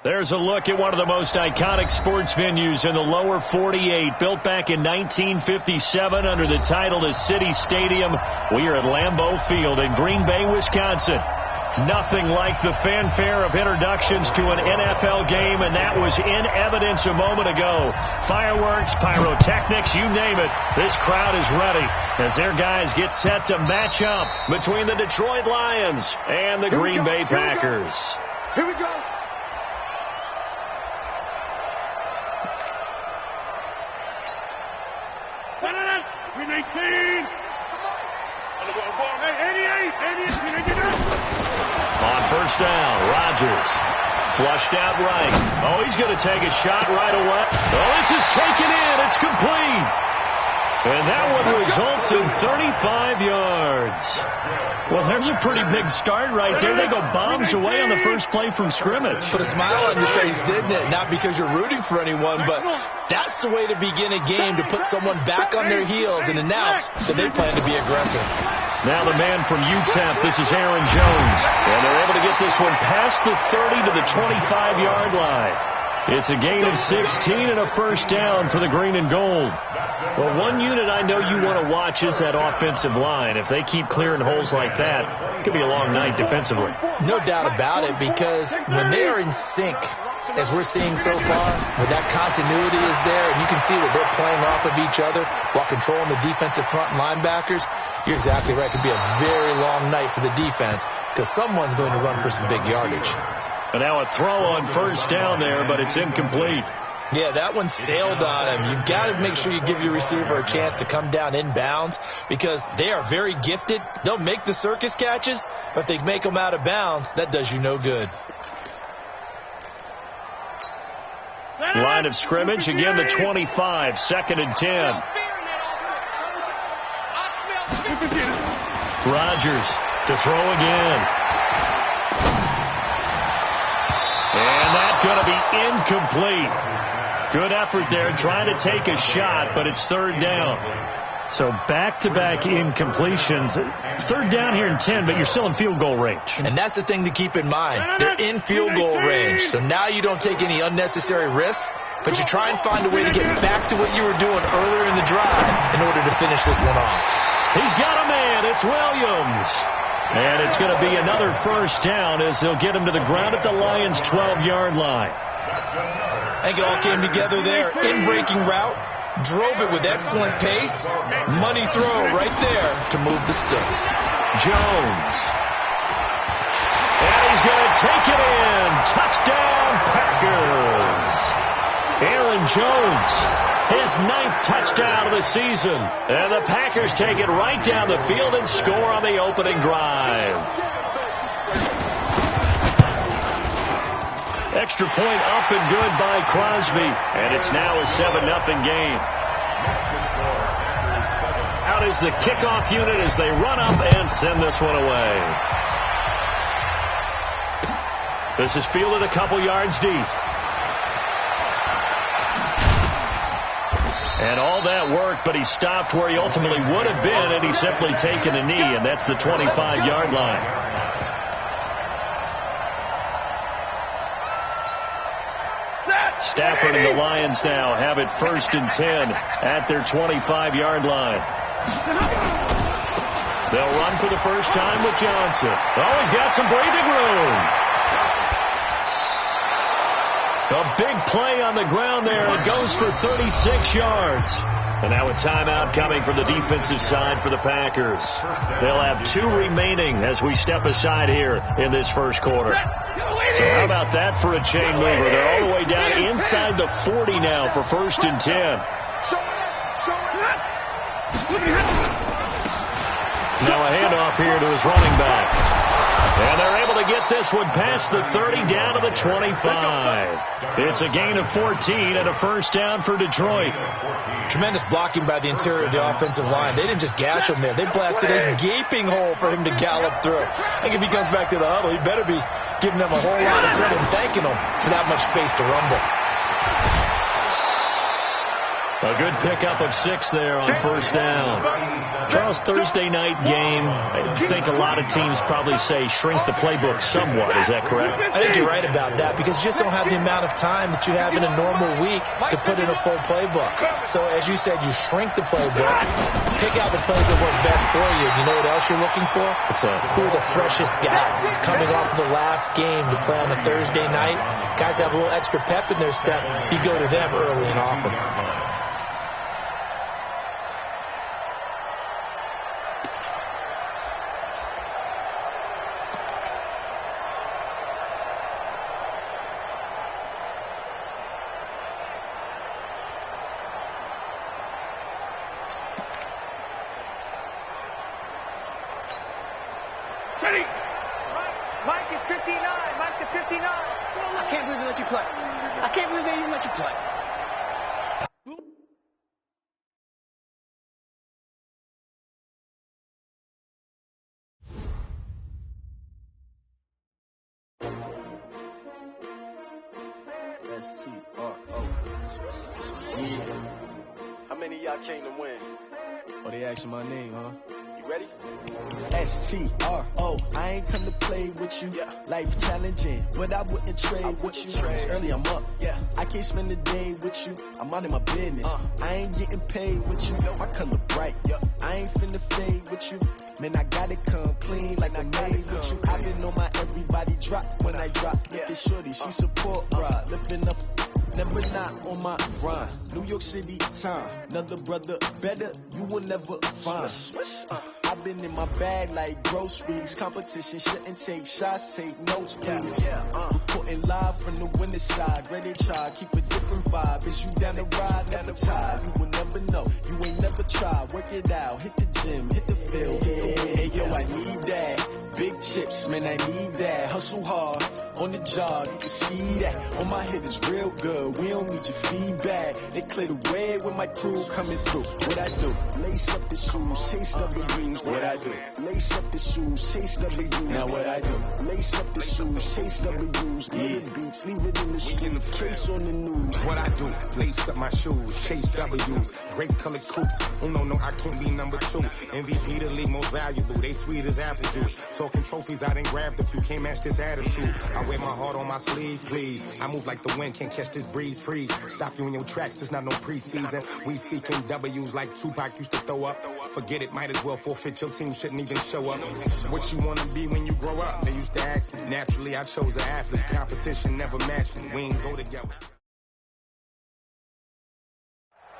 There's a look at one of the most iconic sports venues in the lower 48, built back in 1957 under the title of City Stadium. We are at Lambeau Field in Green Bay, Wisconsin. Nothing like the fanfare of introductions to an NFL game, and that was in evidence a moment ago. Fireworks, pyrotechnics, you name it. This crowd is ready as their guys get set to match up between the Detroit Lions and the Green Bay Packers. Here we go. Green 18. On first down, Rodgers. Flushed out right. Oh, he's going to take a shot right away. Oh, this is taken in. It's complete. And that one results in 35 yards. Well, there's a pretty big start right there. They go bombs away on the first play from scrimmage. Put a smile on your face, didn't it? Not because you're rooting for anyone, but that's the way to begin a game, to put someone back on their heels and announce that they plan to be aggressive. Now the man from UTEP, this is Aaron Jones. And they're able to get this one past the 30 to the 25-yard line. It's a gain of 16 and a first down for the green and gold. Well, one unit I know you want to watch is that offensive line. If they keep clearing holes like that, it could be a long night defensively. No doubt about it, because when they are in sync, as we're seeing so far, where that continuity is there, and you can see that they're playing off of each other while controlling the defensive front and linebackers, you're exactly right. It could be a very long night for the defense because someone's going to run for some big yardage. And now a throw on first down there, but it's incomplete. Yeah, that one sailed on him. You've got to make sure you give your receiver a chance to come down inbounds because they are very gifted. They'll make the circus catches, but they make them out of bounds. That does you no good. Line of scrimmage, again the 25, 2nd and 10. Rodgers to throw again. And that's going to be incomplete. Good effort there, trying to take a shot, but it's third down. So back-to-back incompletions. Third down here in 10, but you're still in field goal range. And that's the thing to keep in mind. They're in field goal range, so now you don't take any unnecessary risks, but you try and find a way to get back to what you were doing earlier in the drive in order to finish this one off. He's got a man. It's Williams. And it's going to be another first down as they'll get him to the ground at the Lions' 12-yard line. I think it all came together there. In-breaking route. Drove it with excellent pace. Money throw right there to move the sticks. Jones. And he's going to take it in. Touchdown, Packers. Aaron Jones, his 9th touchdown of the season. And the Packers take it right down the field and score on the opening drive. Extra point up and good by Crosby. And it's now a 7-0 game. Out is the kickoff unit as they run up and send this one away. This is fielded a couple yards deep. And all that work, but he stopped where he ultimately would have been, and he's simply taken a knee, and that's the 25-yard line. Stafford and the Lions now have it 1st and 10 at their 25-yard line. They'll run for the first time with Johnson. Oh, he's got some breathing room. A big play on the ground there. It goes for 36 yards. And now a timeout coming from the defensive side for the Packers. They'll have 2 remaining as we step aside here in this first quarter. So how about that for a chain mover? They're all the way down inside the 40 now for 1st and 10. Now a handoff here to his running back. And they're able to get this one past the 30 down to the 25. It's a gain of 14 and a first down for Detroit. Tremendous blocking by the interior of the offensive line. They didn't just gash him there. They blasted a gaping hole for him to gallop through. I think if he comes back to the huddle, he better be giving them a whole lot of credit and thanking them for that much space to rumble. 2nd and 10 A good pickup of 6 there on first down. Charles, Thursday night game, I think a lot of teams probably say shrink the playbook somewhat. Is that correct? I think you're right about that because you just don't have the amount of time that you have in a normal week to put in a full playbook. So as you said, you shrink the playbook, pick out the plays that work best for you. You know what else you're looking for? Who are the freshest guys coming off of the last game to play on a Thursday night? Guys have a little extra pep in their step. You go to them early and often. Mike is 59. Mike to 59. I can't believe they let you play. I can't believe they even let you play. S-T-R-O. Yeah. How many of y'all came to win? Oh, they asking my name, huh? You ready? S-T-R-O. I ain't come to play with you. Yeah. Life challenging, but I wouldn't trade with you. It's early, I'm up. Yeah. I can't spend the day with you. I'm out of my business. I ain't getting paid with you. My color bright. Yeah. I ain't finna fade with you. Man, I gotta come clean like I made with you. I've been on my everybody drop when I drop. Yeah. This shorty, she support ride. Lifting up. Never not on my grind. New York City time. Another brother better, you will never find. I've been in my bag like groceries. Competition shouldn't take shots, take notes, please. Reporting live from the winter side. Ready to try, keep a different vibe. Is you down the ride, never tired. You will never know, you ain't never tried. Work it out, hit the gym, hit the field. Hey yo, I need that. Big chips, man, I need that. Hustle hard. On the job, you can see that. On my head is real good. We don't need your feedback. They clear the way with my crew coming through. What I do? Lace up the shoes, chase W's. What I do? Lace up the shoes, chase W's. Now what I do? Lace up the shoes, chase W's. Yeah. The beats, leave it in the street. Case on the news. What I do? Lace up my shoes, chase W's. Great colored coops. Oh no, I can't be number 2. MVP the league most valuable. They sweet as apple juice. Talking trophies, I didn't grab the few. Can't match this attitude. I wear my heart on my sleeve, please. I move like the wind, can't catch this breeze, freeze. Stop you in your tracks, there's not no preseason. We seeking W's like Tupac used to throw up. Forget it, might as well forfeit. Your team shouldn't even show up. What you wanna be when you grow up? They used to ask me. Naturally, I chose an athlete. Competition never matched me. We ain't go together.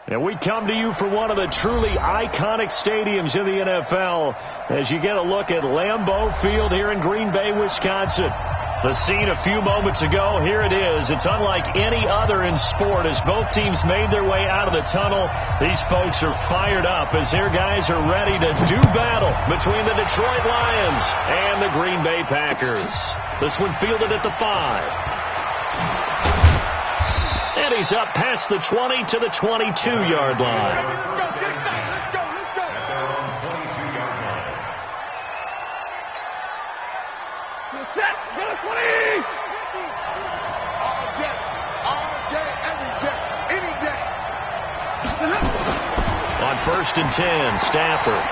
And we come to you from one of the truly iconic stadiums in the NFL as you get a look at Lambeau Field here in Green Bay, Wisconsin. The scene a few moments ago, here it is. It's unlike any other in sport as both teams made their way out of the tunnel. These folks are fired up as their guys are ready to do battle between the Detroit Lions and the Green Bay Packers. This one fielded at the 5. And he's up past the 20 to the 22-yard line. Let's go. Set. Get a 20. All day, every day, any day. On 1st and 10, Stafford.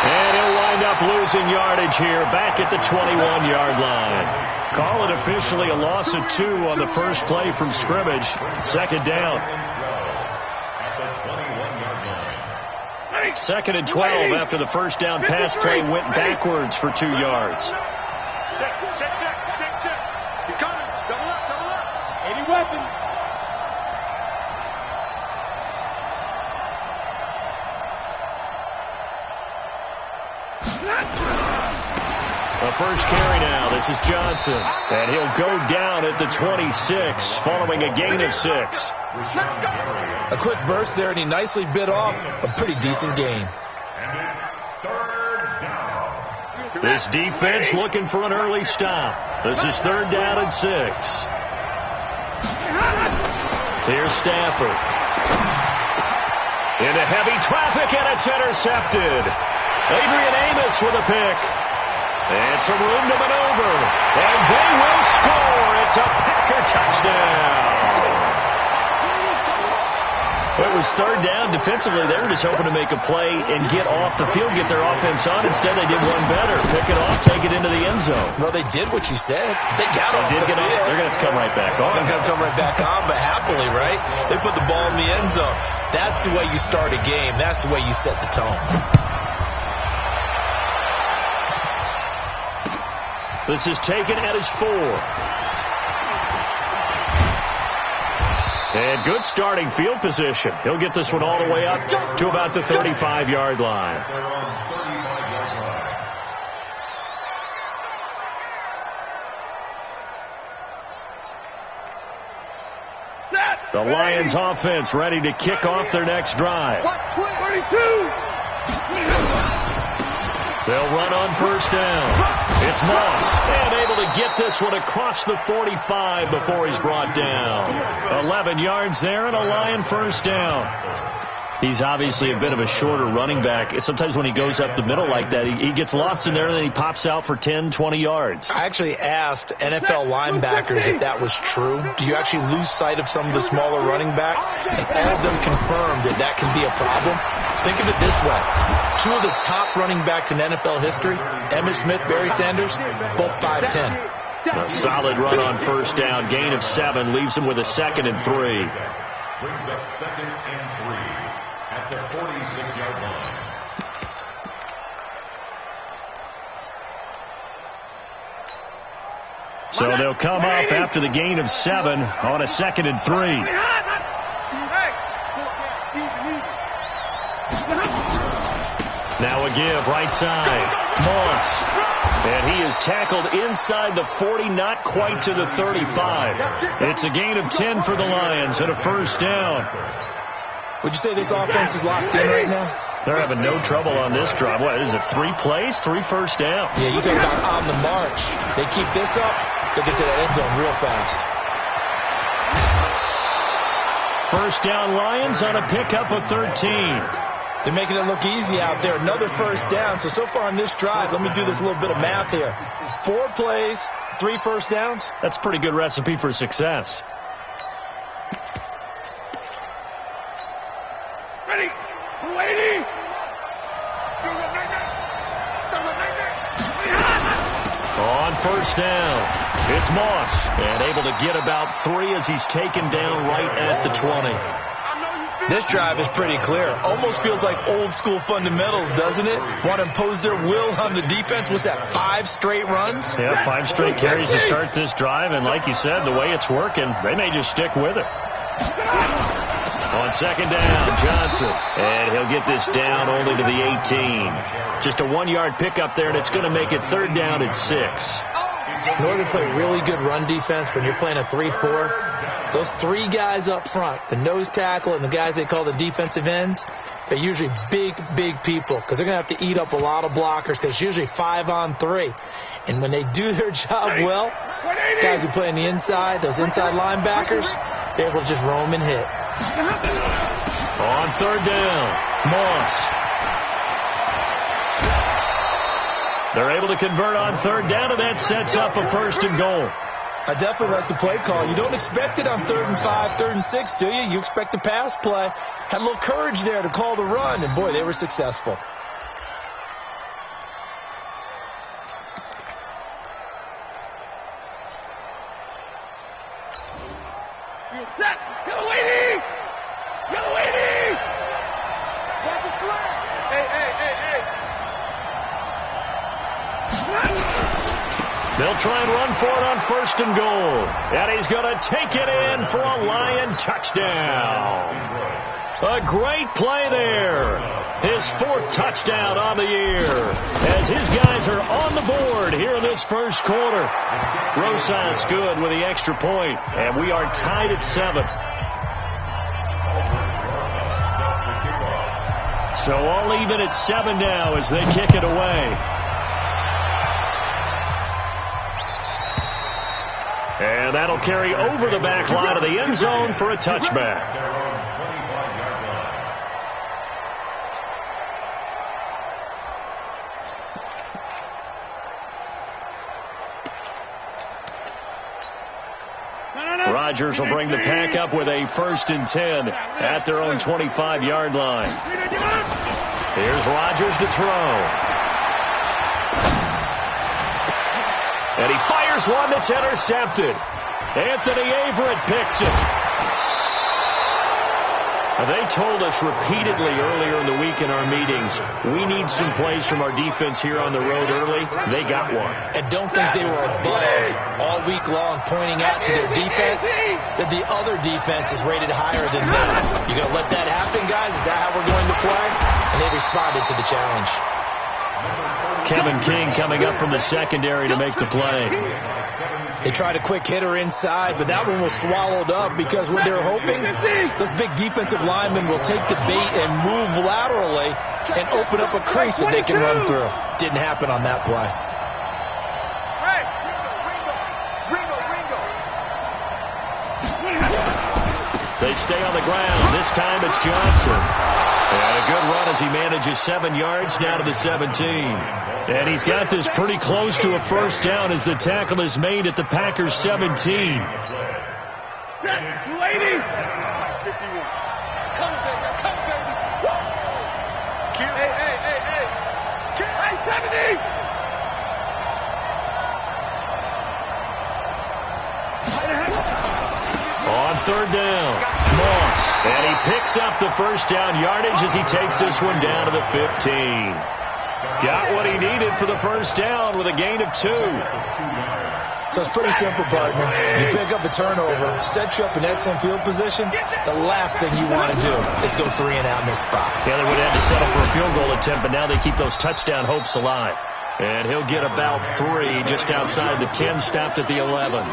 And he'll wind up losing yardage here back at the 21-yard line. Call it officially a loss of 2 on the first play from scrimmage. 2nd down. 2nd and 12 after the first down pass play went backwards for 2 yards. Check. He's coming. Double up. Any weapon. The first carry now. This is Johnson. And he'll go down at the 26 following a gain of 6. A quick burst there, and he nicely bit off a pretty decent gain. This defense looking for an early stop. This is 3rd down and 6. Here's Stafford. Into heavy traffic, and it's intercepted. Adrian Amos with a pick. And some room to maneuver. And they will score. It's a Packer touchdown. last third down, defensively, they were just hoping to make a play and get off the field, get their offense on. Instead, they did one better. Pick it off, take it into the end zone. Well, they did what you said. They got off the field. They're going to have to come right back on. They're going to come right back on, but happily, right? They put the ball in the end zone. That's the way you start a game. That's the way you set the tone. This is taken at his 4. And good starting field position. He'll get this one all the way up to about the 35-yard line. The Lions offense ready to kick off their next drive. 32. They'll run on first down. It's Moss, and able to get this one across the 45 before he's brought down. 11 yards there and a Lion first down. He's obviously a bit of a shorter running back. Sometimes when he goes up the middle like that, he gets lost in there, and then he pops out for 10, 20 yards. I actually asked NFL linebackers if that was true. Do you actually lose sight of some of the smaller running backs? And all of them confirmed that that can be a problem. Think of it this way. 2 of the top running backs in NFL history, Emmitt Smith, Barry Sanders, both 5'10". A solid run on first down. Gain of 7 leaves him with a 2nd and 3. Brings up 2nd and 3 at the 46-yard line. So they'll come up after the gain of 7 on a 2nd and 3. Now a give, right side. Moss. And he is tackled inside the 40, not quite to the 35. It's a gain of 10 for the Lions and a first down. Would you say this offense is locked in right now? They're having no trouble on this drive. What is it, 3 plays, 3 first downs? Yeah, you talk about on the march. They keep this up, they'll get to that end zone real fast. First down Lions on a pickup of 13. They're making it look easy out there. Another first down. So far on this drive, let me do this little bit of math here. 4 plays, 3 first downs. That's a pretty good recipe for success. Ready. Waiting. On first down, it's Moss. And able to get about 3 as he's taken down right at the 20. This drive is pretty clear. Almost feels like old school fundamentals, doesn't it? Want to impose their will on the defense. What's that, 5 straight runs? Yeah, 5 straight carries to start this drive. And like you said, the way it's working, they may just stick with it. On second down, Johnson. And he'll get this down only to the 18. Just a 1-yard pickup there, and it's going to make it 3rd down at 6. In order to play really good run defense when you're playing a 3-4, those 3 guys up front, the nose tackle and the guys they call the defensive ends, they're usually big people because they're going to have to eat up a lot of blockers because it's usually 5 on 3. And when they do their job well, guys who play on the inside, those inside linebackers, they're able to just roam and hit. On 3rd down, Moss. They're able to convert on 3rd down, and that sets up a 1st and goal. I definitely like the play call. You don't expect it on 3rd and 5, 3rd and 6, do you? You expect a pass play. Had a little courage there to call the run, and boy, they were successful. They'll try and run for it on 1st and goal. And he's going to take it in for a Lion touchdown. A great play there. His 4th touchdown on the year as his guys are on the board here in this first quarter. Rosas good with the extra point, and we are tied at 7. So all even at 7 now as they kick it away. And that'll carry over the back line of the end zone for a touchback. Rodgers will bring the pack up with a 1st and 10 at their own 25-yard line. Here's Rodgers to throw. And he fires one that's intercepted. Anthony Averett picks it. They told us repeatedly earlier in the week in our meetings, we need some plays from our defense here on the road early. They got one. And don't think they were above all week long pointing out to their defense that the other defense is rated higher than them. You going to let that happen, guys? Is that how we're going to play? And they responded to the challenge. Kevin King coming up from the secondary to make the play. They tried a quick hitter inside, but that one was swallowed up because what they're hoping, those big defensive linemen will take the bait and move laterally and open up a crease that they can run through. Didn't happen on that play. They stay on the ground. This time it's Johnson. And a good run as he manages 7 yards now to the 17. And he's got this pretty close to a 1st down as the tackle is made at the Packers' 17. Lady! Come, baby! Come, baby! Hey! Hey, 70! On 3rd down, Moss. And he picks up the 1st down yardage as he takes this one down to the 15. Got what he needed for the 1st down with a gain of 2. So it's pretty simple, partner. You pick up a turnover, set you up in excellent field position. The last thing you want to do is go 3 and out in this spot. Yeah, they would have to settle for a field goal attempt, but now they keep those touchdown hopes alive. And he'll get about 3 just outside the 10, stopped at the 11.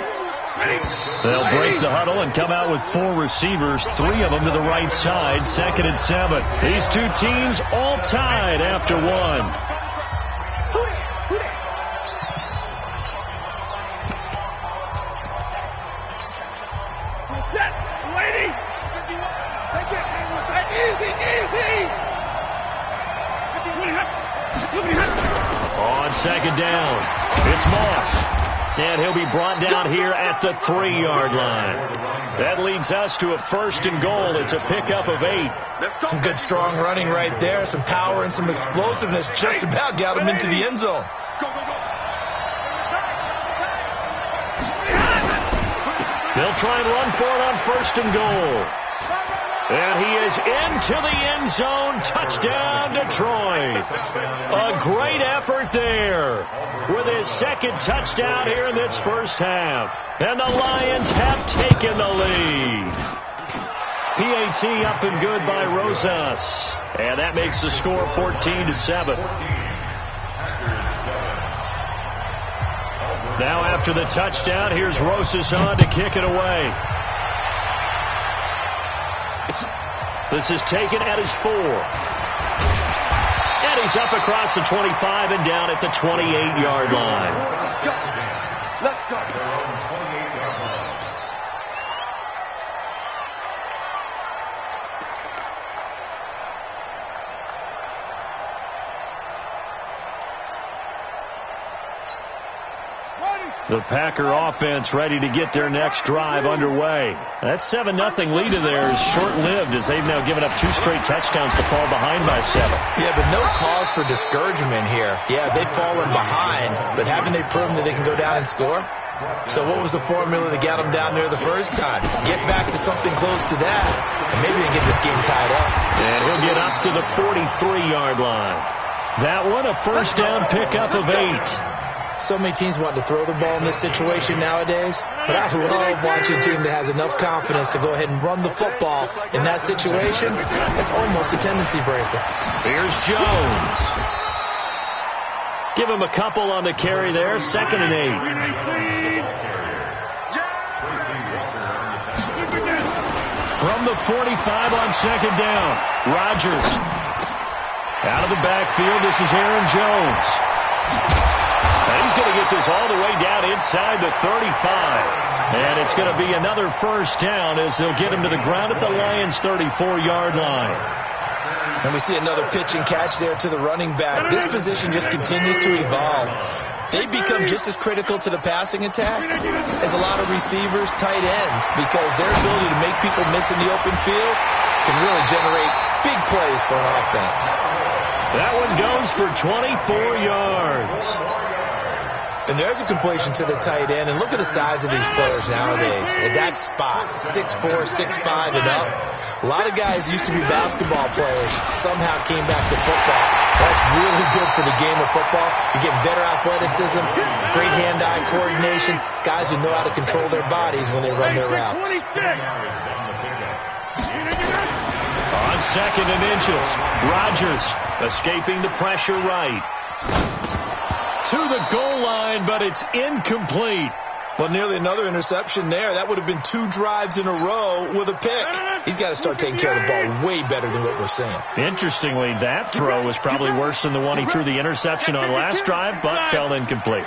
They'll break the huddle and come out with 4 receivers, 3 of them to the right side, 2nd and 7. These two teams all tied after 1. On 2nd down, it's Moss. And he'll be brought down here at the 3-yard line. That leads us to a 1st and goal. It's a pickup of 8. Some good, strong running right there. Some power and some explosiveness. Just about got him into the end zone. They'll try and run for it on 1st and goal. And he is into the end zone. Touchdown, Detroit. A great effort there with his 2nd touchdown here in this 1st half. And the Lions have taken the lead. PAT up and good by Rosas. And that makes the score 14-7. Now after the touchdown, here's Rosas on to kick it away. This is taken at his 4. And he's up across the 25 and down at the 28-yard line. Let's go. The Packer offense ready to get their next drive underway. That 7-0 lead of theirs is short-lived as they've now given up 2 straight touchdowns to fall behind by 7. Yeah, but no cause for discouragement here. Yeah, they've fallen behind, but haven't they proven that they can go down and score? So what was the formula that got them down there the first time? Get back to something close to that, and maybe they can get this game tied up. And he'll get up to the 43-yard line. That one a 1st down pickup of 8. So many teams want to throw the ball in this situation nowadays, but I love watching a team that has enough confidence to go ahead and run the football in that situation. It's almost a tendency breaker. Here's Jones. Give him a couple on the carry there, 2nd and 8. From the 45 on 2nd down, Rodgers. Out of the backfield, this is Aaron Jones. And he's going to get this all the way down inside the 35. And it's going to be another 1st down as they'll get him to the ground at the Lions' 34-yard line. And we see another pitch and catch there to the running back. This position just continues to evolve. they become just as critical to the passing attack as a lot of receivers, tight ends, because their ability to make people miss in the open field can really generate big plays for an offense. That one goes for 24 yards. And there's a completion to the tight end. And look at the size of these players nowadays. At that spot, 6'4", 6'5", and up. A lot of guys used to be basketball players, somehow came back to football. That's really good for the game of football. You get better athleticism, great hand-eye coordination, guys who know how to control their bodies when they run their routes. On second and inches, Rodgers escaping the pressure right. To the goal line, but it's incomplete. Well, nearly another interception there. That would have been 2 drives in a row with a pick. He's got to start taking care of the ball way better than what we're saying. Interestingly, that throw was probably worse than the one he threw the interception on last drive, but fell incomplete.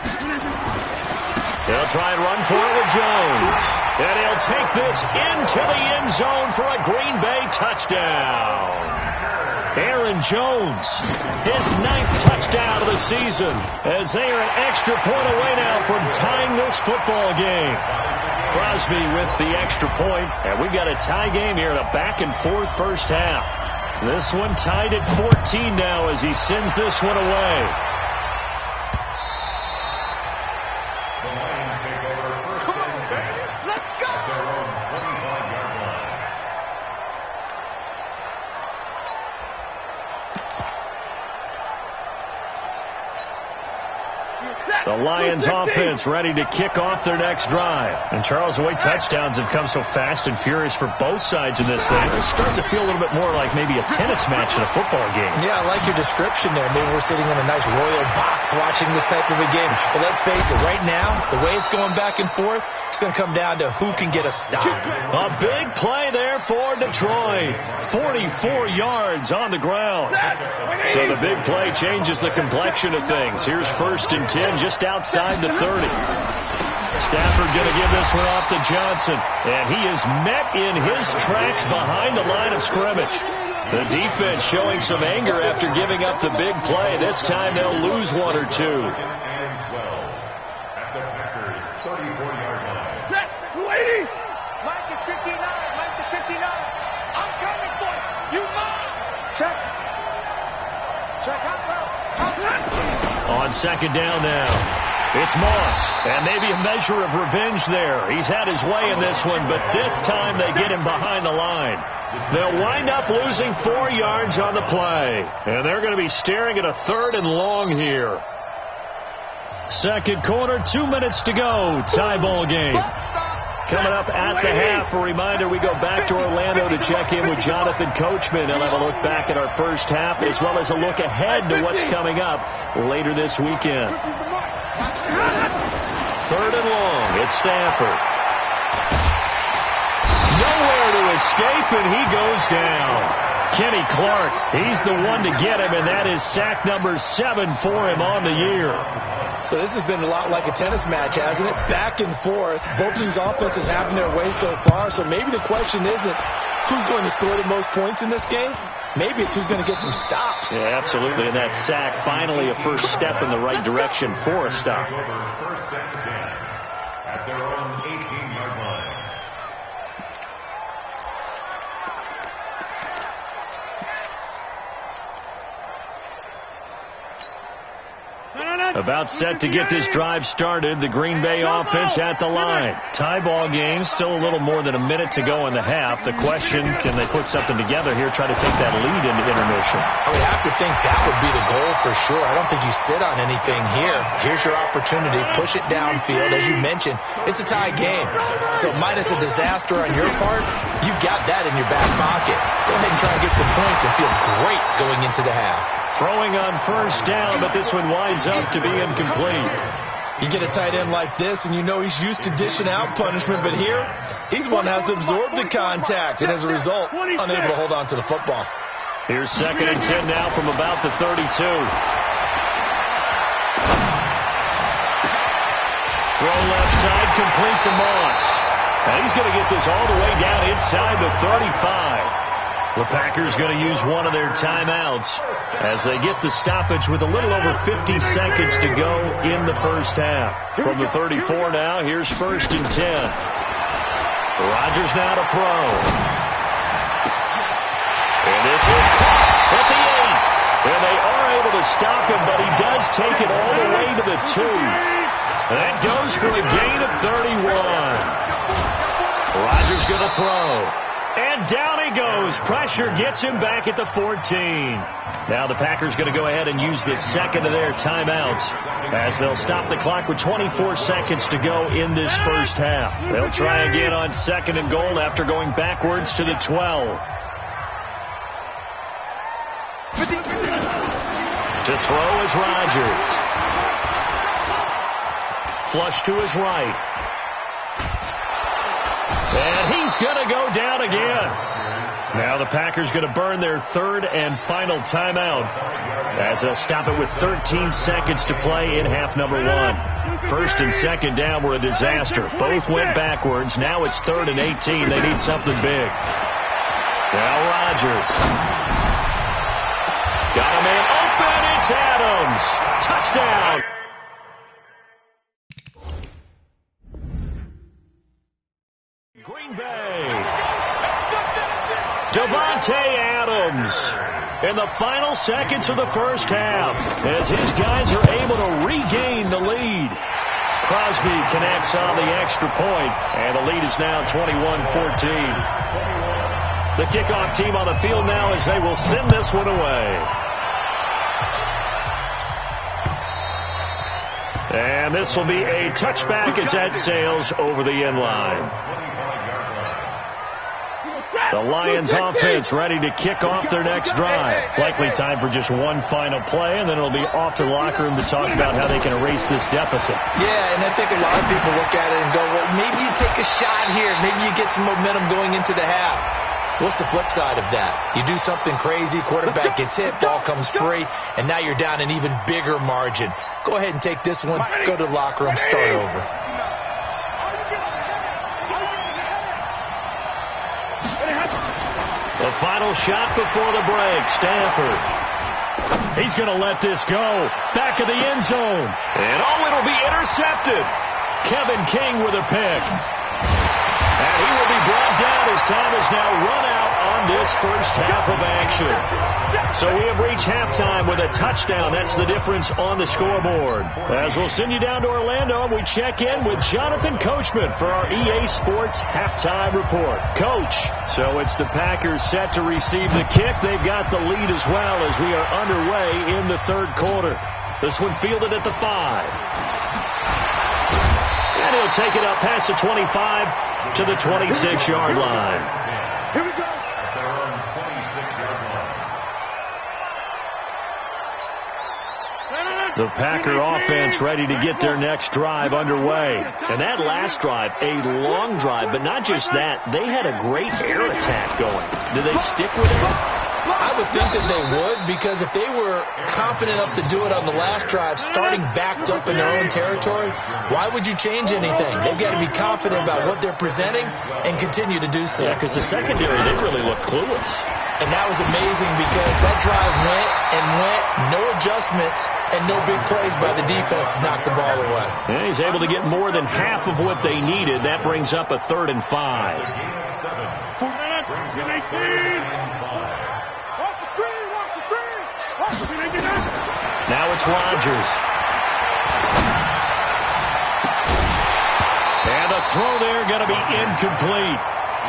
They'll try and run for it with Jones. And he'll take this into the end zone for a Green Bay touchdown. Aaron Jones, his 9th touchdown of the season, as they are an extra point away now from tying this football game. Crosby with the extra point, and we've got a tie game here in a back-and-forth first half. This one tied at 14 now as he sends this one away. Come on, baby. Let's go. The Lions offense ready to kick off their next drive. And Charles, the way touchdowns have come so fast and furious for both sides in this thing, it's starting to feel a little bit more like maybe a tennis match in a football game. Yeah, I like your description there. Maybe we're sitting in a nice royal box watching this type of a game. But let's face it, right now, the way it's going back and forth, it's going to come down to who can get a stop. A big play there for Detroit. 44 yards on the ground. So the big play changes the complexion of things. Here's 1st and 10 just outside the 30. Stafford going to give this one off to Johnson. And he is met in his tracks behind the line of scrimmage. The defense showing some anger after giving up the big play. This time they'll lose 1 or 2. At the Packers' 34-yard line. Check, lady. Mike is 59. Mike is 59. I'm coming for you. You mine. Check. Check out, bro. On second down now, it's Moss, and maybe a measure of revenge there. He's had his way in this one, but this time they get him behind the line. They'll wind up losing 4 yards on the play, and they're going to be staring at a 3rd and long here. Second quarter, 2 minutes to go. Tie ball game. Coming up at the half, a reminder, we go back to Orlando to check in with Jonathan Coachman. He'll have a look back at our first half as well as a look ahead to what's coming up later this weekend. 3rd and long, it's Stafford. Nowhere to escape, and he goes down. Kenny Clark, he's the one to get him, and that is sack number 7 for him on the year. So this has been a lot like a tennis match, hasn't it? Back and forth. Both of these offenses having their way so far. So maybe the question isn't who's going to score the most points in this game. Maybe it's who's going to get some stops. Yeah, absolutely. And that sack, finally a first step in the right direction for a stop. First and 10 at their own 18-yard line. About set to get this drive started. The Green Bay offense at the line. Tie ball game. Still a little more than a minute to go in the half. The question, can they put something together here, try to take that lead into intermission? I would have to think that would be the goal for sure. I don't think you sit on anything here. Here's your opportunity. Push it downfield. As you mentioned, it's a tie game. So minus a disaster on your part, you've got that in your back pocket. Go ahead and try and get some points and feel great going into the half. Throwing on first down, but this one winds up to be incomplete. You get a tight end like this, and you know he's used to dishing out punishment, but here, he's one that has to absorb the contact, and as a result, unable to hold on to the football. Here's 2nd and 10 now from about the 32. Throw left side, complete to Moss. And he's going to get this all the way down inside the 35. The Packers going to use one of their timeouts as they get the stoppage with a little over 50 seconds to go in the first half. From the 34 now, here's 1st and 10. Rodgers now to throw. And this is caught at the 8. And they are able to stop him, but he does take it all the way to the 2. That goes for a gain of 31. Rodgers going to throw. And down he goes. Pressure gets him back at the 14. Now the Packers going to go ahead and use the second of their timeouts as they'll stop the clock with 24 seconds to go in this first half. They'll try again on 2nd and goal after going backwards to the 12. To throw is Rodgers. Flush to his right. And he's going to go down again. Now the Packers going to burn their 3rd and final timeout as they'll stop it with 13 seconds to play in half number 1. 1st and 2nd down were a disaster. Both went backwards. Now it's 3rd and 18. They need something big. Now Rodgers. Got a man open. It's Adams. Touchdown. Green Bay. Davante Adams in the final seconds of the first half as his guys are able to regain the lead. Crosby connects on the extra point, and the lead is now 21-14. The kickoff team on the field now as they will send this one away. And this will be a touchback as that sails over the end line. The Lions offense ready to kick off their next drive. Likely time for just one final play, and then it'll be off to the locker room to talk about how they can erase this deficit. Yeah, and I think a lot of people look at it and go, well, maybe you take a shot here. Maybe you get some momentum going into the half. What's the flip side of that? You do something crazy, quarterback gets hit, ball comes free, and now you're down an even bigger margin. Go ahead and take this one, go to the locker room, start over. The final shot before the break, Stanford. He's going to let this go. Back of the end zone. And it'll be intercepted. Kevin King with a pick. And he will be brought down as time is now run out on this first half of action. So we have reached halftime with a touchdown. That's the difference on the scoreboard. As we'll send you down to Orlando, we check in with Jonathan Coachman for our EA Sports halftime report. Coach, so it's the Packers set to receive the kick. They've got the lead as well as we are underway in the third quarter. This one fielded at the 5. And he'll take it up past the 25 to the 26-yard line. Here we go. The Packer offense ready to get their next drive underway. And that last drive, a long drive, but not just that. They had a great air attack going. Do they stick with it? I would think that they would, because if they were confident enough to do it on the last drive, starting backed up in their own territory, why would you change anything? They've got to be confident about what they're presenting and continue to do so. Yeah, because the secondary, they really look clueless. And that was amazing because that drive went and went, no adjustments, and no big plays by the defense to knock the ball away. Yeah, he's able to get more than half of what they needed. That brings up a 3rd and 5. 4 minutes. 18. Watch the screen. Watch the screen. Watch the screen. Now it's Rodgers. And the throw there going to be incomplete.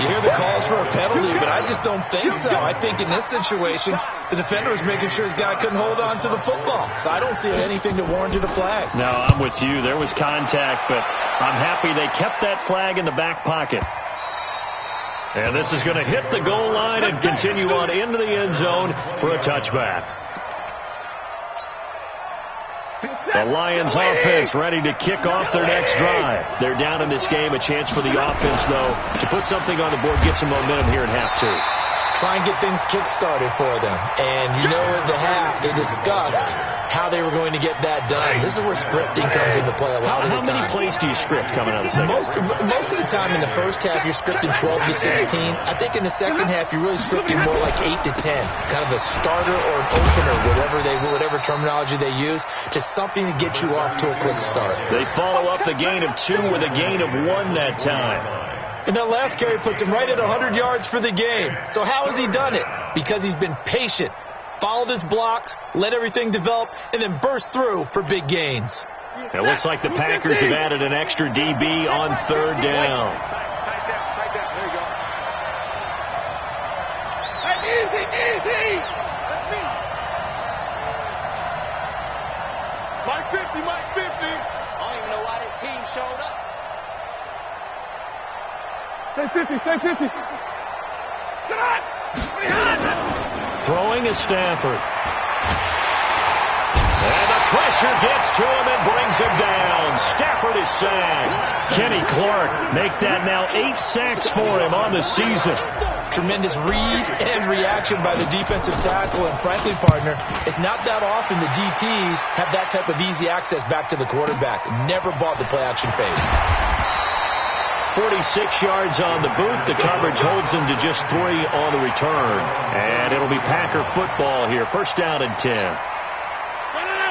You hear the calls for a penalty, but I just don't think so. I think in this situation, the defender was making sure his guy couldn't hold on to the football. So I don't see anything to warrant the flag. No, I'm with you. There was contact, but I'm happy they kept that flag in the back pocket. And this is going to hit the goal line and continue on into the end zone for a touchback. The Lions offense ready to kick off their next drive. They're down in this game. A chance for the offense, though, to put something on the board, get some momentum here in half 2. try and get things kick-started for them. And you know, in the half, they discussed how they were going to get that done. This is where scripting comes into play a lot of the time. How many plays do you script coming out of the second? Most of the time in the first half, you're scripting 12 to 16. I think in the second half, you're really scripting more like 8 to 10. Kind of a starter or an opener, whatever terminology they use, just something to get you off to a quick start. They follow up the gain of 2 with a gain of 1 that time. And that last carry puts him right at 100 yards for the game. So how has he done it? Because he's been patient, followed his blocks, let everything develop, and then burst through for big gains. It looks like the Packers have added an extra DB on third down. Tight down. There you go. Hey, easy. That's me. Mike 50. I don't even know why this team showed up. Stay 50. Get on. Throwing is Stafford. And the pressure gets to him and brings him down. Stafford is sacked. Kenny Clark make that now 8 sacks for him on the season. Tremendous read and reaction by the defensive tackle. And frankly, partner, it's not that often the DTs have that type of easy access back to the quarterback. Never bought the play-action fake. 46 yards on the boot. The coverage holds him to just 3 on the return. And it'll be Packer football here. First down and 10.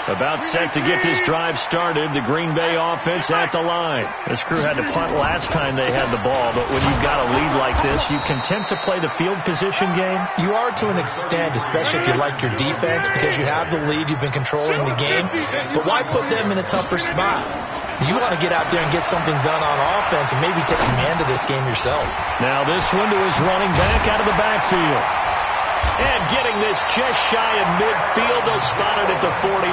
About set to get this drive started. The Green Bay offense at the line. This crew had to punt last time they had the ball, but when you've got a lead like this, you content to play the field position game? You are to an extent, especially if you like your defense, because you have the lead, you've been controlling the game. But why put them in a tougher spot? You want to get out there and get something done on offense and maybe take command of this game yourself. Now this one to his running back out of the backfield. And getting this just shy of midfield, they'll spot it at the 49.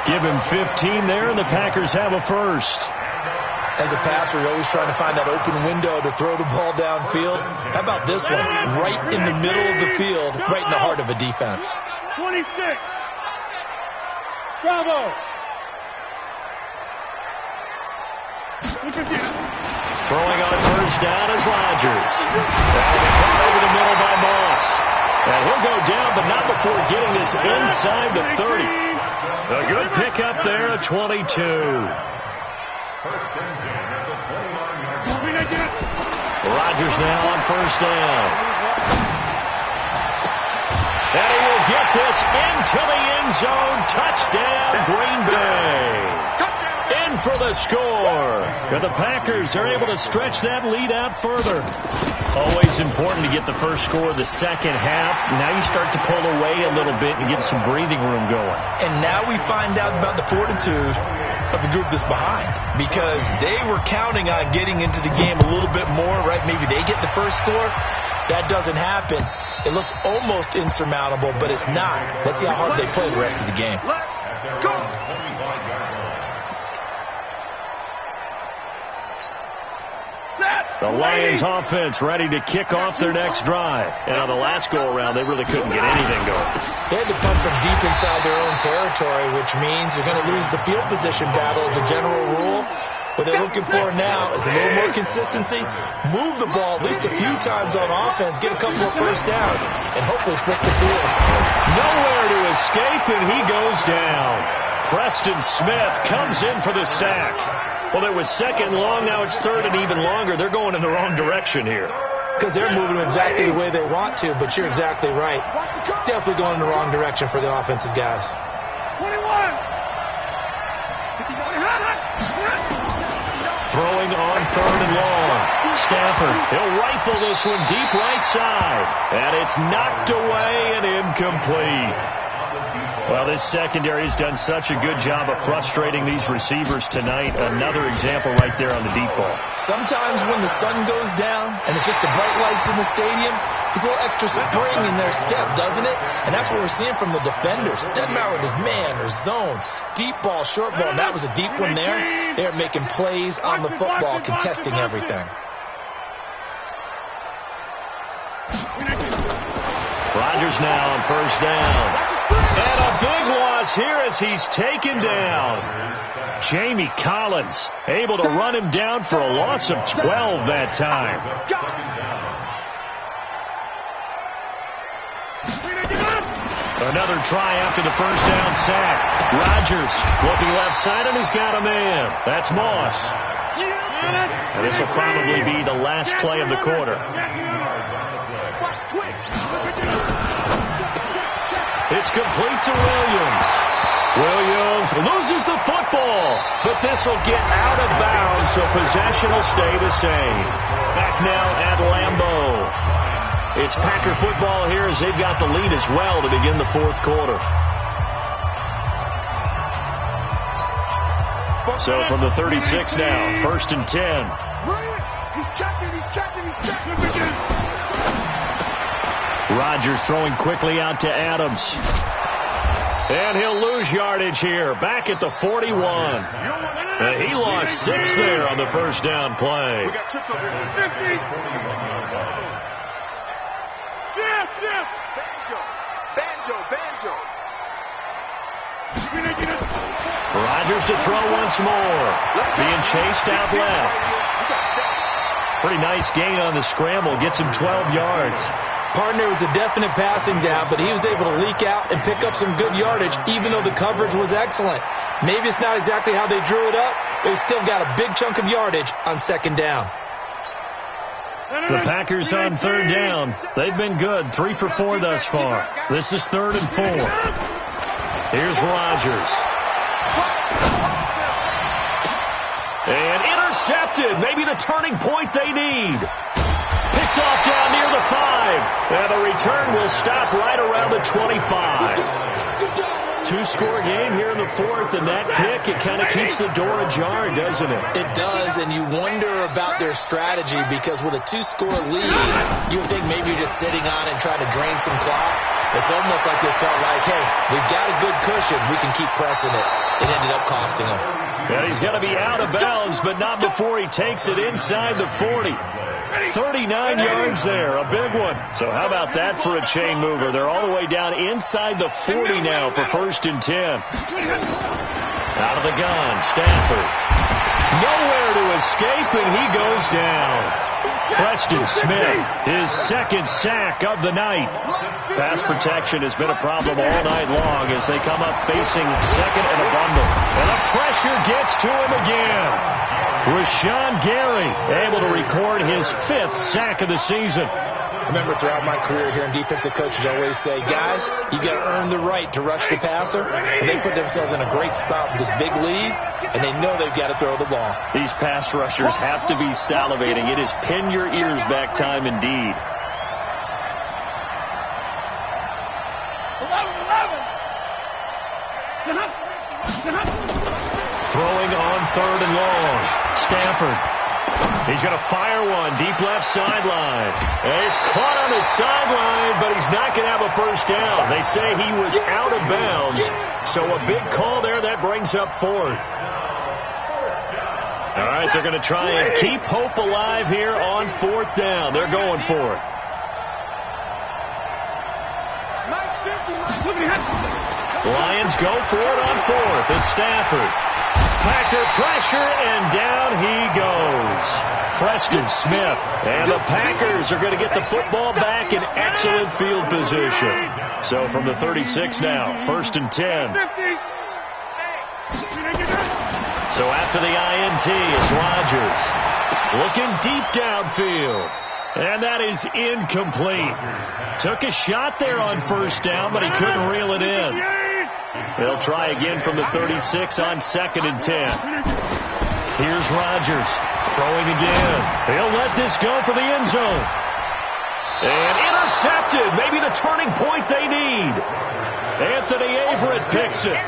Give him 15 there, and the Packers have a first. As a passer, you're always trying to find that open window to throw the ball downfield. How about this one? Right in the middle of the field, right in the heart of a defense. 26. Bravo. Throwing on first down is Rodgers. That'll be caught over the middle by Moss. And he'll go down, but not before getting this inside the 30. A good pickup there at 22. First and 10 at the 29-yard line. Rodgers now on first down. And he will get this into the end zone. Touchdown, Green Bay. In for the score. And the Packers are able to stretch that lead out further. Always important to get the first score of the second half. Now you start to pull away a little bit and get some breathing room going. And now we find out about the fortitude of the group that's behind, because they were counting on getting into the game a little bit more, right? Maybe they get the first score. That doesn't happen. It looks almost insurmountable, but it's not. Let's see how hard they play the rest of the game. Go. The Lions offense ready to kick off their next drive. And on the last go-around, they really couldn't get anything going. They had to punt from deep inside their own territory, which means you're going to lose the field position battle as a general rule. What they're looking for now is a little more consistency, move the ball at least a few times on offense, get a couple of first downs, and hopefully flip the field. Nowhere to escape, and he goes down. Preston Smith comes in for the sack. Well, it was second long, now it's third and even longer. They're going in the wrong direction here. Because they're moving exactly the way they want to, but you're exactly right. Definitely going in the wrong direction for the offensive guys. 21. Throwing on third and long. Stafford, he'll rifle this one deep right side. And it's knocked away and incomplete. Well, this secondary has done such a good job of frustrating these receivers tonight. Another example right there on the deep ball. Sometimes when the sun goes down and it's just the bright lights in the stadium, there's a little extra spring in their step, doesn't it? And that's what we're seeing from the defenders. Doesn't matter whether it's man or zone, deep ball, short ball. And that was a deep one there. They're making plays on the football, contesting everything. Rodgers now on first down. And a big loss here as he's taken down. Jamie Collins able to run him down for a loss of 12 that time. Another try after the first down sack. Rodgers looking left side, and he's got a man. That's Moss. And this will probably be the last play of the quarter. It's complete to Williams. Williams loses the football, but this will get out of bounds, so possession will stay the same. Back now at Lambeau. It's Packer football here as they've got the lead as well to begin the fourth quarter. So from the 36 now, 1st and 10. He's checking. Rodgers throwing quickly out to Adams. And he'll lose yardage here, back at the 41. And he lost 6 there on the first down play. We got trips over here. 50. Banjo. Rodgers to throw once more. Being chased out left. Pretty nice gain on the scramble. Gets him 12 yards. Partner was a definite passing down, but he was able to leak out and pick up some good yardage, even though the coverage was excellent. Maybe it's not exactly how they drew it up, but he still got a big chunk of yardage on second down. The Packers on third down. They've been good, 3 for 4 thus far. This is 3rd and 4. Here's Rodgers. And intercepted. Maybe the turning point they need. Picked off down near the 5. And the return will stop right around the 25. 2-score game here in the 4th, and that pick, it kind of keeps the door ajar, doesn't it? It does, and you wonder about their strategy because with a 2-score lead, you would think maybe you're just sitting on it and trying to drain some clock. It's almost like they felt like, hey, we've got a good cushion. We can keep pressing it. It ended up costing them. And he's going to be out of bounds, but not before he takes it inside the 40. 39 yards there, a big one. So how about that for a chain mover? They're all the way down inside the 40 now for 1st and 10. Out of the gun, Stafford. Nowhere to escape, and he goes down. Preston Smith, his 2nd sack of the night. Pass protection has been a problem all night long as they come up facing 2nd and a bundle. And the pressure gets to him again. Rashawn Gary able to record his 5th sack of the season. Remember, throughout my career here in defensive coaches, I always say, guys, you got to earn the right to rush the passer. And they put themselves in a great spot with this big lead, and they know they've got to throw the ball. These pass rushers have to be salivating. It is pin your ears back time indeed. 11. Throwing on 3rd and long. Stafford. He's going to fire one deep left sideline. And he's caught on the sideline, but he's not going to have a first down. They say he was out of bounds. So a big call there. That brings up 4th. All right, they're going to try and keep hope alive here on 4th down. They're going for it. Lions go for it on 4th. It's Stafford. Packer pressure, and down he goes. Preston Smith. And the Packers are going to get the football back in excellent field position. So from the 36 now, 1st and 10. So after the INT, it's Rodgers. Looking deep downfield. And that is incomplete. Took a shot there on 1st down, but he couldn't reel it in. They'll try again from the 36 on 2nd and 10. Here's Rodgers throwing again. He'll let this go for the end zone. And intercepted. Maybe the turning point they need. Anthony Averett picks it.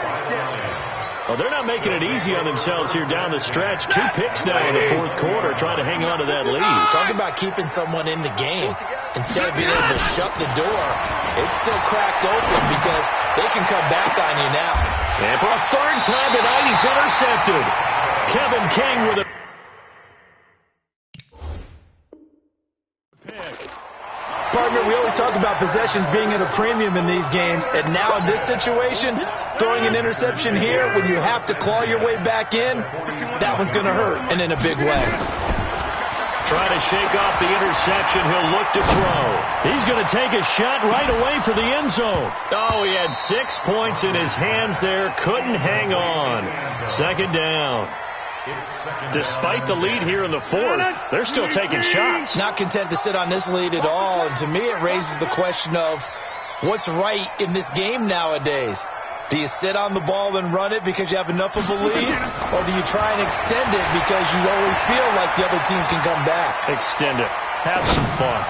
Well, they're not making it easy on themselves here down the stretch. 2 picks now in the 4th quarter, trying to hang on to that lead. Talk about keeping someone in the game. Instead of being able to shut the door, it's still cracked open because they can come back on you now. And for a 3rd time tonight, he's intercepted. Kevin King with a pick. Partner, we always talk about possessions being at a premium in these games, and now in this situation, throwing an interception here when you have to claw your way back in, that one's going to hurt, and in a big way. try to shake off the interception. He'll look to throw. He's going to take a shot right away for the end zone. Oh, he had 6 points in his hands there. Couldn't hang on. Second down. Despite the lead here in the fourth, they're still taking shots. Not content to sit on this lead at all. And to me, it raises the question of what's right in this game nowadays. Do you sit on the ball and run it because you have enough of a lead? Or do you try and extend it because you always feel like the other team can come back? Extend it. Have some fun.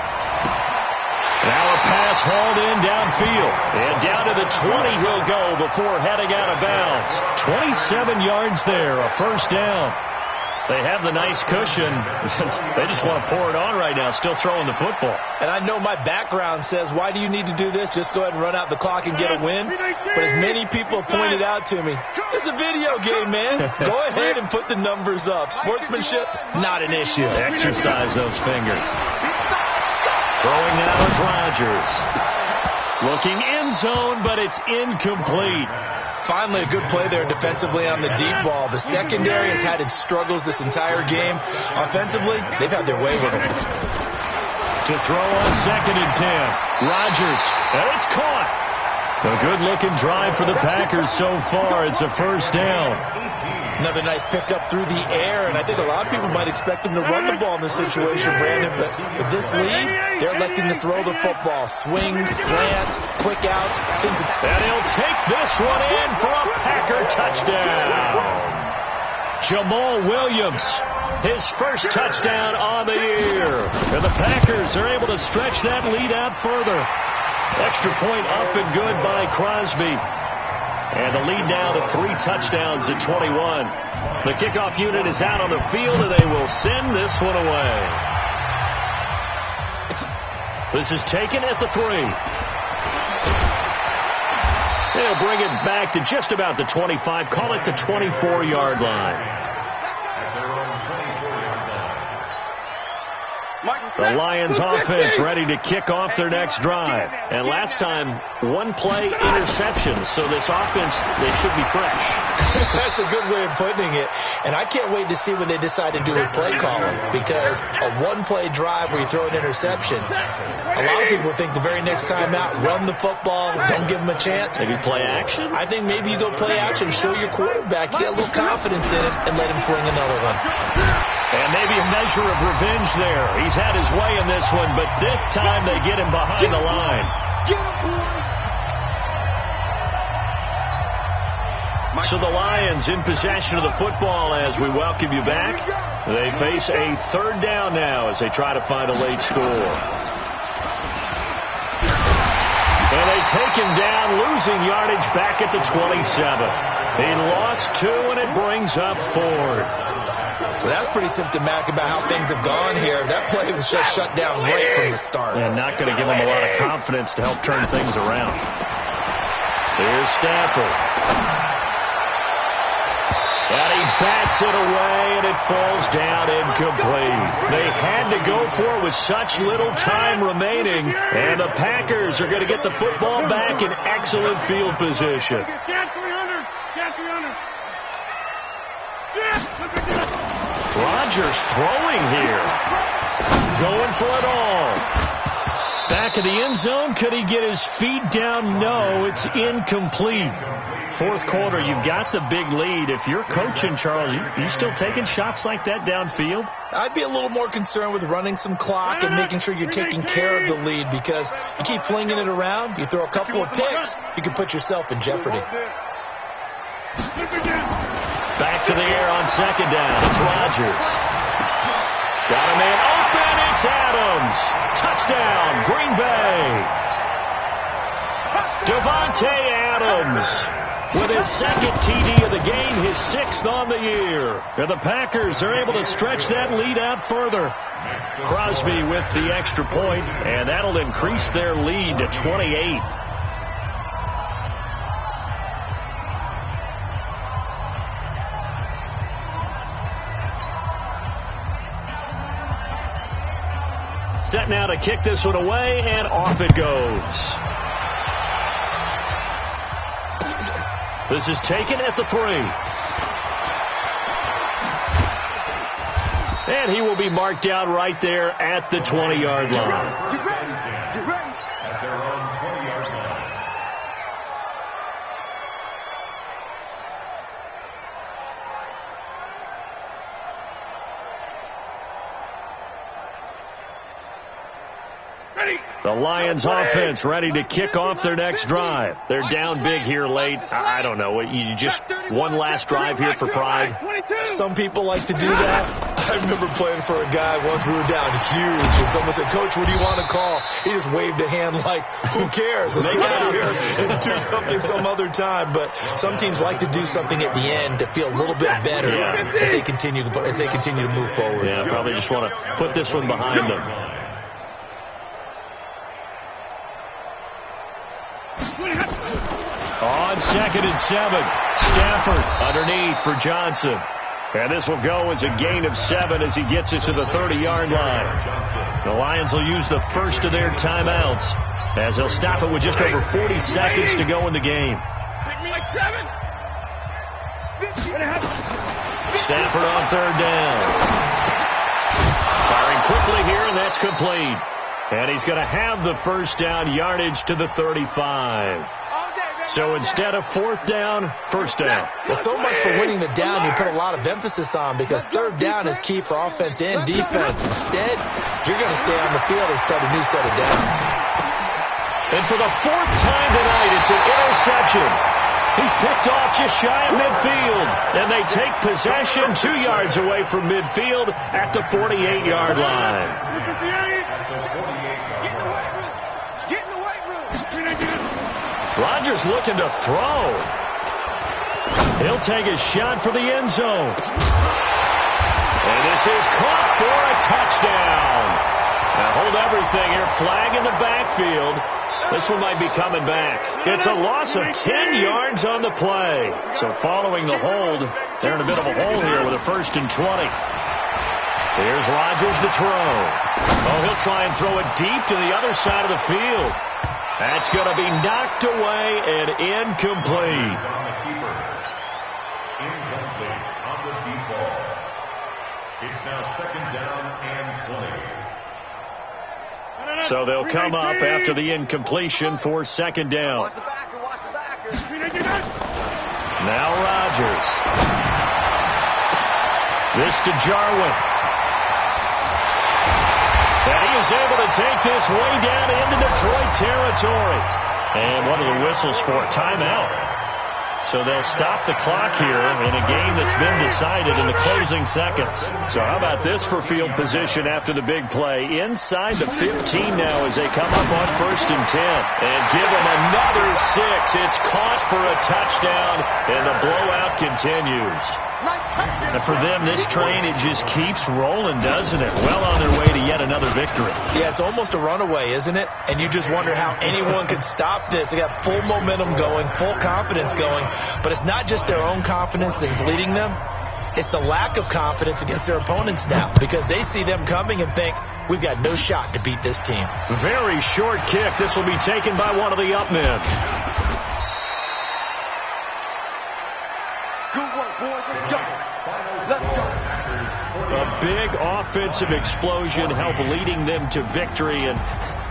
Now a pass hauled in downfield. And down to the 20 he'll go before heading out of bounds. 27 yards there, a first down. They have the nice cushion. They just want to pour it on right now, still throwing the football. And I know my background says, why do you need to do this? Just go ahead and run out the clock and get a win. But as many people have pointed out to me, it's a video game, man. Go ahead and put the numbers up. Sportsmanship, not an issue. Exercise those fingers. Throwing now is Rodgers. Looking end zone, but it's incomplete. Finally, a good play there defensively on the deep ball. The secondary has had its struggles this entire game. Offensively, they've had their way with it. To throw on 2nd and 10. Rodgers, and it's caught. A good-looking drive for the Packers so far. It's a first down. Another nice pickup through the air, and I think a lot of people might expect them to run the ball in this situation, Brandon, but with this lead, they're electing to throw the football. Swings, slants, quick outs, things. And he'll take this one in for a Packer touchdown. Jamal Williams, his first touchdown on the year. And the Packers are able to stretch that lead out further. Extra point up and good by Crosby. And the lead now to 3 touchdowns at 21. The kickoff unit is out on the field, and they will send this one away. This is taken at the 3. They'll bring it back to just about the 25. Call it the 24-yard line. The Lions offense ready to kick off their next drive. And last time, 1-play interception. So this offense, they should be fresh. That's a good way of putting it. And I can't wait to see what they decide to do with play calling. Because a 1-play drive where you throw an interception, a lot of people think the very next time out, run the football, don't give them a chance. Maybe play action? I think maybe you go play action, show your quarterback, get a little confidence in it, and let him fling another one. And maybe a measure of revenge there. He's had his way in this one, but this time they get him behind the line. So the Lions in possession of the football as we welcome you back. They face a 3rd down now as they try to find a late score. And they take him down, losing yardage back at the 27. He lost 2, and it brings up 4th. Well, that's pretty symptomatic about how things have gone here. That play was just shut down right from the start. And not going to give them a lot of confidence to help turn things around. Here's Stafford. And he bats it away, and it falls down incomplete. They had to go for it with such little time remaining, and the Packers are going to get the football back in excellent field position. Rodgers throwing here. Going for it all. Back of the end zone. Could he get his feet down? No, it's incomplete. 4th quarter, you've got the big lead. If you're coaching, Charles, you still taking shots like that downfield? I'd be a little more concerned with running some clock and making sure you're taking care of the lead, because you keep flinging it around, you throw a couple of picks, you can put yourself in jeopardy. Back to the air on 2nd down. It's Rodgers. Got a man open. It's Adams. Touchdown, Green Bay. Devontae Adams with his 2nd TD of the game, his 6th on the year. And the Packers are able to stretch that lead out further. Crosby with the extra point, and that'll increase their lead to 28. Set now to kick this one away, and off it goes. This is taken at the 3. And he will be marked down right there at the 20-yard line. Get ready. At their own 20-yard line. The Lions offense ready to kick off their next drive. They're down big here late. I don't know. You just one last drive here for pride. Some people like to do that. I remember playing for a guy once. We were down huge, and someone said, "Coach, what do you want to call?" He just waved a hand like, "Who cares? Let's get out of here and do something some other time." But some teams like to do something at the end to feel a little bit better as they continue to move forward. Yeah, probably just want to put this one behind them. On 2nd and 7, Stafford underneath for Johnson. And this will go as a gain of 7 as he gets it to the 30-yard line. The Lions will use the first of their timeouts as they'll stop it with just over 40 seconds to go in the game. Stafford on 3rd down. Firing quickly here, and that's complete. And he's going to have the first down, yardage to the 35. So instead of 4th down, 1st down. Well, so much for winning the down you put a lot of emphasis on, because 3rd down is key for offense and defense. Instead, you're going to stay on the field and start a new set of downs. And for the 4th time tonight, it's an interception. He's picked off just shy of midfield. And they take possession 2 yards away from midfield at the 48-yard line. Get in the weight room. Rodgers looking to throw. He'll take a shot for the end zone. And this is caught for a touchdown. Now hold everything here. Flag in the backfield. This one might be coming back. It's a loss of 10 yards on the play. So following the hold, they're in a bit of a hole here with a 1st and 20. Here's Rodgers to throw. Oh, he'll try and throw it deep to the other side of the field. That's going to be knocked away and incomplete. On the keeper. Incomplete on the deep ball. It's now 2nd down and 20. So they'll come up after the incompletion for 2nd down. Watch the backer, watch the backer. Now Rodgers. This to Jarwin. And he is able to take this way down into Detroit territory. And what are the whistles for? Timeout. So they'll stop the clock here in a game that's been decided in the closing seconds. So how about this for field position after the big play? Inside the 15 now as they come up on 1st and 10. And give them another 6. It's caught for a touchdown, and the blowout continues. And for them, this train, it just keeps rolling, doesn't it? Well on their way to yet another victory. Yeah, it's almost a runaway, isn't it? And you just wonder how anyone could stop this. They got full momentum going, full confidence going. But it's not just their own confidence that's leading them. It's the lack of confidence against their opponents now, because they see them coming and think, we've got no shot to beat this team. Very short kick. This will be taken by one of the up men. Good work, boys. Let's go. Let's go. A big offensive explosion helped leading them to victory. And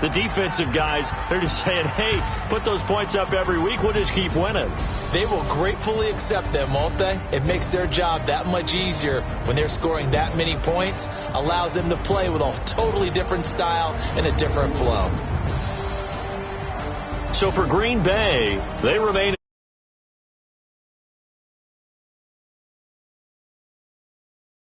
the defensive guys, they're just saying, hey, put those points up every week. We'll just keep winning. They will gratefully accept them, won't they? It makes their job that much easier when they're scoring that many points. Allows them to play with a totally different style and a different flow. So for Green Bay, they remain